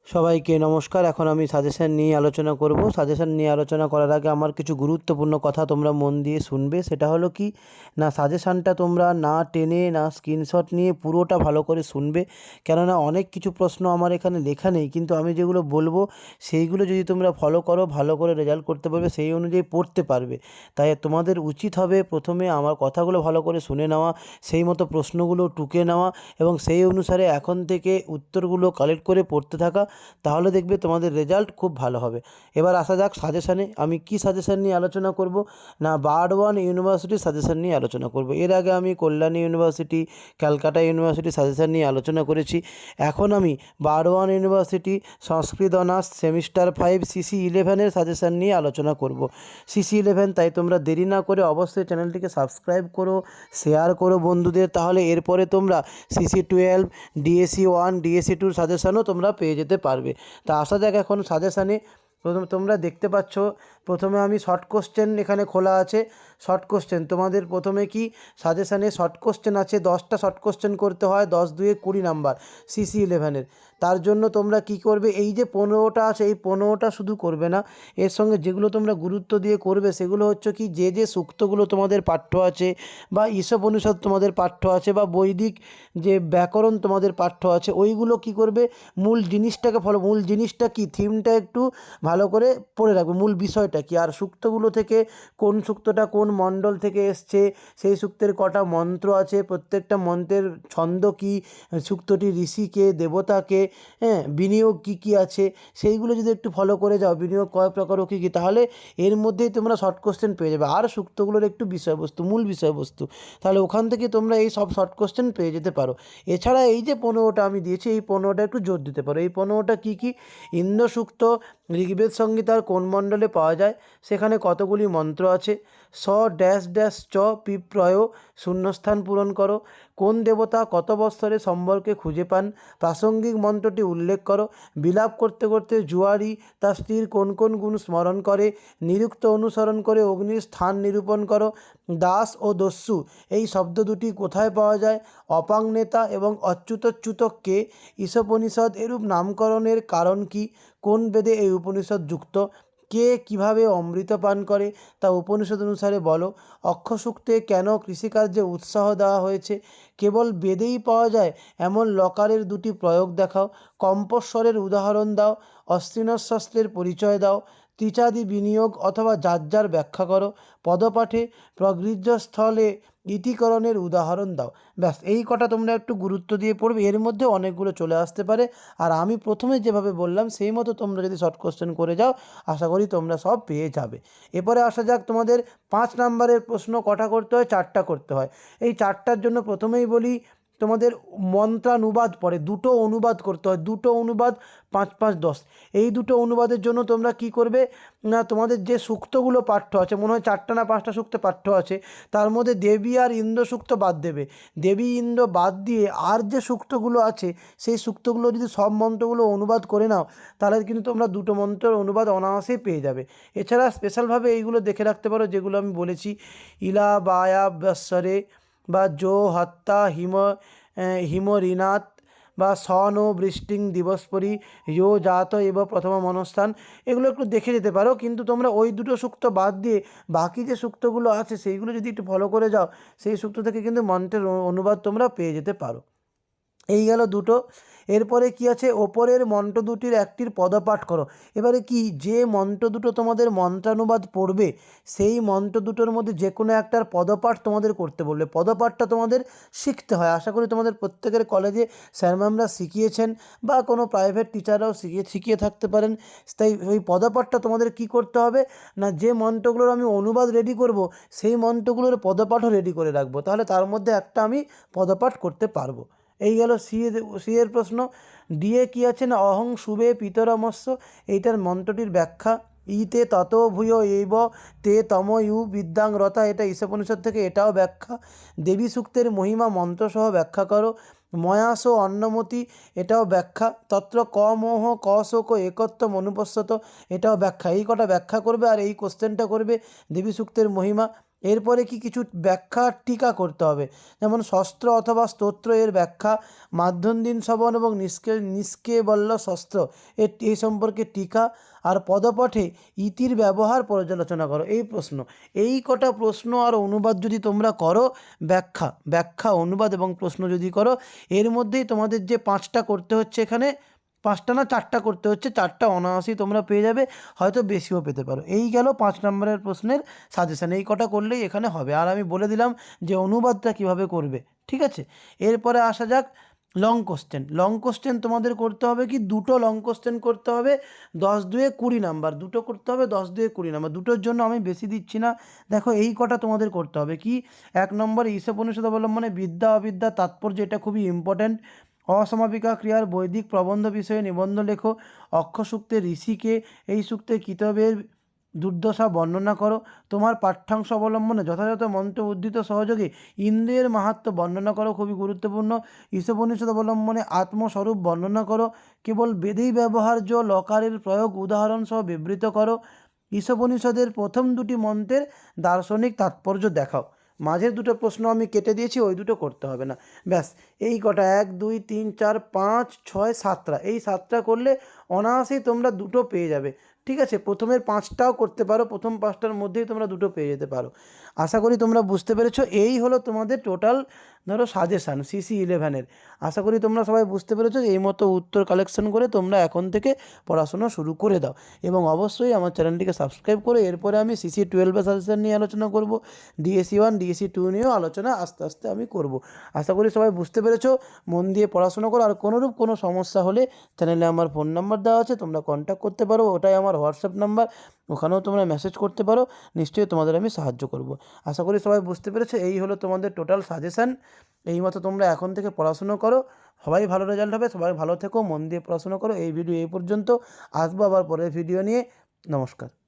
সবাইকে নমস্কার। এখন আমি সাজেশন নিয়ে আলোচনা করব। সাজেশন নিয়ে আলোচনা করার আগে আমার কিছু গুরুত্বপূর্ণ কথা তোমরা মন দিয়ে শুনবে। সেটা হলো কি না, সাজেশনটা তোমরা না টেনে না স্ক্রিনশট নিয়ে পুরোটা ভালো করে শুনবে। কেননা অনেক কিছু প্রশ্ন আমার এখানে লেখা নেই, কিন্তু আমি যেগুলো বলবো সেইগুলো যদি তোমরা ফলো করো ভালো করে রেজাল্ট করতে পারবে, সেই অনুযায়ী পড়তে পারবে। তাই তোমাদের উচিত হবে প্রথমে আমার কথাগুলো ভালো করে শুনে নেওয়া, সেই মতো প্রশ্নগুলো টুকে নেওয়া এবং সেই অনুসারে এখন থেকে উত্তরগুলো কালেক্ট করে পড়তে থাকা। তাহলে দেখবে তোমাদের রেজাল্ট খুব ভালো হবে। এবার আসা যাক সাজেশানে। আমি কি সাজেশান নিয়ে আলোচনা করব না, বারওয়ান ইউনিভার্সিটির সাজেশান নিয়ে আলোচনা করব। এর আগে আমি Kalyani university, Calcutta university suggestion নিয়ে আলোচনা করেছি। এখন আমি বারওয়ান ইউনিভার্সিটি সংস্কৃত অনার্স সেমিস্টার 5 CC11-এর সাজেশান নিয়ে আলোচনা করব। CC11, তাই তোমরা দেরি না করে অবশ্যই চ্যানেলটিকে সাবস্ক্রাইব করো, শেয়ার করো বন্ধুদের। তাহলে এরপরে তোমরা CC12, DSE1, DSE2 সাজেশানও তোমরা পেয়ে যেতে পারবে। তা আসা যাক এখন সাজেশানে। তোমরা দেখতে পাচ্ছ প্রথমে আমি শর্ট কোশ্চেন এখানে খোলা আছে। শর্ট কোশ্চেন তোমাদের প্রথমে কি সাজেশানে শর্ট কোশ্চেন আছে, 10টা শর্ট কোশ্চেন করতে হয়, 10 দুয়ে 20 নাম্বার CC11-এর। তার জন্য তোমরা কি করবে, এই যে 15টা আছে এই 15টা শুধু করবে না, এর সঙ্গে যেগুলো তোমরা গুরুত্ব দিয়ে করবে সেগুলো হচ্ছে কি, যে সূক্তগুলো তোমাদের পাঠ্য আছে বা ঈশোপনিষদ তোমাদের পাঠ্য আছে বা বৈদিক যে ব্যাকরণ তোমাদের পাঠ্য আছে, ওইগুলো কি করবে, মূল জিনিসটাকে মূল জিনিসটা কি, থিমটা একটু ভালো করে পড়ে রাখবে, মূল বিষয়টা কি। আর সূক্তগুলো থেকে কোন সূক্তটা কোন মণ্ডল থেকে এসছে, সেই সূক্তের কটা মন্ত্র আছে, প্রত্যেকটা মন্ত্রের ছন্দ কি, সূক্তটি ঋষিকে দেবতাকে, হ্যাঁ, বিনিয়োগ কি কি আছে, সেইগুলো যদি একটু ফলো করে যাও, বিনিয়োগ কয় প্রকার ও কী কী, তাহলে এর মধ্যেই তোমরা শর্ট কোশ্চেন পেয়ে যাবে। আর সূক্তগুলোর একটু বিষয়বস্তু, মূল বিষয়বস্তু, তাহলে ওখান থেকে তোমরা এই সব শর্ট কোশ্চেন পেয়ে যেতে পারো। এছাড়া এই যে 15টা আমি দিয়েছি, এই 15টা একটু জোর দিতে পারো। এই 15টা কী কী, ইন্দ্র সূক্ত ঋগ্বেদ সংহিতার কোন মণ্ডলে পাওয়া যায়, সেখানে কতগুলি মন্ত্র আছে, স ড্যাশ ড্যাশ চ পিপ্রয় শূন্যস্থান পূরণ করো, কোন দেবতা কত বৎসরে সম্বরকে খুঁজে পান, প্রাসঙ্গিক মন্ত্রটি উল্লেখ করো, বিলাপ করতে করতে জুয়ারি তার স্ত্রীর কোন কোন গুণ স্মরণ করে, নিরুক্ত অনুসরণ করে অগ্নির স্থান নিরূপণ করো, দাস ও দস্যু এই শব্দ দুটি কোথায় পাওয়া যায়, অপাং নেতা এবং অচ্যুতচ্যুতককে ঈশোপনিষদ এরূপ নামকরণের কারণ কি, কোন বেদে এই উপনিষদ যুক্ত, কে কিভাবে অমৃত পান করে তা উপনিষদ অনুসারে বলো, অক্ষসূক্তে কেন কৃষিকার্যে উৎসাহ দেওয়া হয়েছে, কেবল বেদেই পাওয়া যায় এমন লকারের দুটি প্রয়োগ দেখাও, কম্পস্বরের উদাহরণ দাও, অশ্বিনশস্ত্রের পরিচয় দাও, ত্রিচাদি বিনিয়োগ অথবা যার ব্যাখ্যা করো, পদপাঠে প্রগৃহ্যস্থলে ইতিকরণের উদাহরণ দাও। ব্যাস, এই কটা তোমরা একটু গুরুত্ব দিয়ে পড়বে, এর মধ্যে অনেকগুলো চলে আসতে পারে। আর আমি প্রথমে যেভাবে বললাম সেই মতো তোমরা যদি শর্ট কোশ্চেন করে যাও, আশা করি তোমরা সব পেয়ে যাবে। এরপরে আসা যাক তোমাদের 5 নাম্বারের প্রশ্ন কটা করতে হয়, 4টা করতে হয়। এই 4টার জন্য প্রথমেই বলি, তোমাদের মন্ত্রানুবাদ পড়ে, দুটো অনুবাদ করতে হয়, দুটো অনুবাদ 5 5 10। এই দুটো অনুবাদের জন্য তোমরা কি করবে না, তোমাদের যে সূক্তগুলো পাঠ্য আছে, মনে হয় 4টা না 5টা সূক্ত পাঠ্য আছে, তার মধ্যে দেবী আর ইন্দ্র সূক্ত বাদ দেবে। দেবী ইন্দ্র বাদ দিয়ে আর যে সূক্তগুলো আছে সেই সূক্তগুলো যদি সব মন্ত্রগুলো অনুবাদ করে নাও, তাহলে কিন্তু তোমরা দুটো মন্ত্রের অনুবাদ অনায়াসেই পেয়ে যাবে। এছাড়া স্পেশালভাবে এইগুলো দেখে রাখতে পারো যেগুলো আমি বলেছি, ইলা বায়া বৎসরে বা জো হত্যা হিমরিনাথ বা সন ও বৃষ্টিং দিবসপরি ইয়ো জাত এব প্রথম মনস্থান, এগুলো একটু দেখে যেতে পারো। কিন্তু তোমরা ওই দুটো সূক্ত বাদ দিয়ে বাকি যে সূক্তগুলো আছে সেইগুলো যদি একটু ফলো করে যাও, সেই সূক্ত থেকে কিন্তু মন্ত্রের অনুবাদ তোমরা পেয়ে যেতে পারো। এই গেল দুটো। এরপরে কি আছে, ওপরের মন্ত্র দুটির একটির পদপাঠ করো। এবারে কি, যে মন্ত্র দুটো তোমাদের মন্ত্রানুবাদ পড়বে সেই মন্ত্র দুটোর মধ্যে যে কোনো একটার পদপাঠ তোমাদের করতে বলবে। পদপাঠটা তোমাদের শিখতে হয়, আশা করি তোমাদের প্রত্যেকের কলেজে স্যার ম্যামরা শিখিয়েছেন বা কোনো প্রাইভেট টিচাররাও শিখিয়ে থাকতে পারেন। তাই ওই পদপাঠটা তোমাদের কি করতে হবে না, যে মন্ত্রগুলোর আমি অনুবাদ রেডি করব সেই মন্ত্রগুলোর পদপাঠও রেডি করে রাখবো, তাহলে তার মধ্যে একটা আমি পদপাঠ করতে পারবো। এই গেল সি এর প্রশ্ন। ডিএ কি আছে না, অহং শুভে পিতরমস্য, এইটার মন্ত্রটির ব্যাখ্যা, ইতে তত ভূয় এইব তে তম ইউ বিদ্যাং রতা, এটা ঈশোপনিষদ থেকে, এটাও ব্যাখ্যা। দেবী সূক্তের মহিমা মন্ত্রসহ ব্যাখ্যা করো। ময়াস ও অন্নমতি, এটাও ব্যাখ্যা। তত্র ক মোহ ক শোক একত্ব অনুপশ্যত, এটাও ব্যাখ্যা। এই কটা ব্যাখ্যা করবে আর এই কোশ্চেনটা করবে দেবী সূক্তের মহিমা। এরপরে কি কিছু ব্যাখ্যা টিকা করতে হবে, যেমন শস্ত্র অথবা স্তোত্র এর ব্যাখ্যা, মাধ্যন্দিন শবন এবং নিষ্কেবল্য শস্ত্র এই সম্পর্কে টিকা, আর পদপথে ইতির ব্যবহার পর্যালোচনা করো। এই প্রশ্ন, এই কটা প্রশ্ন আর অনুবাদ যদি তোমরা করো, ব্যাখ্যা অনুবাদ এবং প্রশ্ন যদি করো, এর মধ্যেই তোমাদের যে 5টা করতে হচ্ছে, এখানে 5টা না 4টা করতে হচ্ছে, 4টা অনায়াসই তোমরা পেয়ে যাবে, হয়তো বেশিও পেতে পারো। এই গেল 5 নম্বরের প্রশ্নের সাজেশান। এই কটা করলেই এখানে হবে। আর আমি বলে দিলাম যে অনুবাদটা কিভাবে করবে, ঠিক আছে। এরপরে আসা যাক লং কোশ্চেন। লং কোশ্চেন তোমাদের করতে হবে কি, দুটো লং কোশ্চেন করতে হবে, 10 দুয়ে 20 নাম্বার, দুটো করতে হবে 10 দুয়ে 20 নাম্বার। দুটোর জন্য আমি বেশি দিচ্ছি না, দেখো এই কটা তোমাদের করতে হবে কি, 1 নম্বর ঈশোপনিষদ অবলম্বনে বিদ্যা অবিদ্যা তাৎপর্য, এটা খুবই ইম্পর্ট্যান্ট। অসমাপিকা ক্রিয়ার বৈদিক প্রবন্ধ বিষয়ে নিবন্ধ লেখো। অক্ষ সূক্তে ঋষিকে, এই সূক্তে কিতবের দুর্দশা বর্ণনা করো। তোমার পাঠ্যাংশ অবলম্বনে যথাযথ মন্ত্র উদ্ধৃত সহযোগে ইন্দ্রিয়ের মাহাত্ম্য বর্ণনা করো, খুবই গুরুত্বপূর্ণ। ঈশোপনিষদ অবলম্বনে আত্মস্বরূপ বর্ণনা করো। কেবল বেদেই ব্যবহার্য লকারের প্রয়োগ উদাহরণ সহ বিবৃত করো। ঈশোপনিষদের প্রথম 2টি মন্ত্রের দার্শনিক তাৎপর্য দেখাও। মাঝের 2টো প্রশ্ন আমি কেটে দিয়েছি, ওই 2টো করতে হবে না। ব্যাস এই কটা, 1 2 3 4 5 6 7টা, এই 7টা করলে অনায়াসেই তোমরা 2টো পেয়ে যাবে, ঠিক আছে। প্রথমের 5টাও করতে পারো, প্রথম 5টার মধ্যেই তোমরা 2টো পেয়ে যেতে পারো। আশা করি তোমরা বুঝতে পেরেছো। এই হলো তোমাদের টোটাল ধরো সাজেশান CC11-এর। আশা করি তোমরা সবাই বুঝতে পেরেছো। এই মতো উত্তর কালেকশন করে তোমরা এখন থেকে পড়াশোনা শুরু করে দাও, এবং অবশ্যই আমার চ্যানেলটিকে সাবস্ক্রাইব করো। এরপরে আমি CC12-এর সাজেশান নিয়ে আলোচনা করব, DSE1 DSE2 নিয়েও আলোচনা আস্তে আস্তে আমি করব। আশা করি সবাই বুঝতে পেরেছো। মন দিয়ে পড়াশোনা করো। আর কোনোরূপ কোনো সমস্যা হলে চ্যানেলে আমার ফোন নাম্বার দেওয়া আছে, তোমরা কন্ট্যাক্ট করতে পারো, ওটাই আমার হোয়াটসঅ্যাপ নাম্বার, ওখানেও তোমরা মেসেজ করতে পারো, নিশ্চয়ই তোমাদের আমি সাহায্য করব। আশা করি সবাই বুঝতে পেরেছো। এই হলো তোমাদের টোটাল সাজেশান। এই মতো তোমরা এখন থেকে পড়াশুনো করো, সবাই ভালো রেজাল্ট হবে। সবাই ভালো থেকো, মন দিয়ে পড়াশুনো করো। এই ভিডিও এই পর্যন্ত, আসবো আবার পরের ভিডিও নিয়ে। নমস্কার।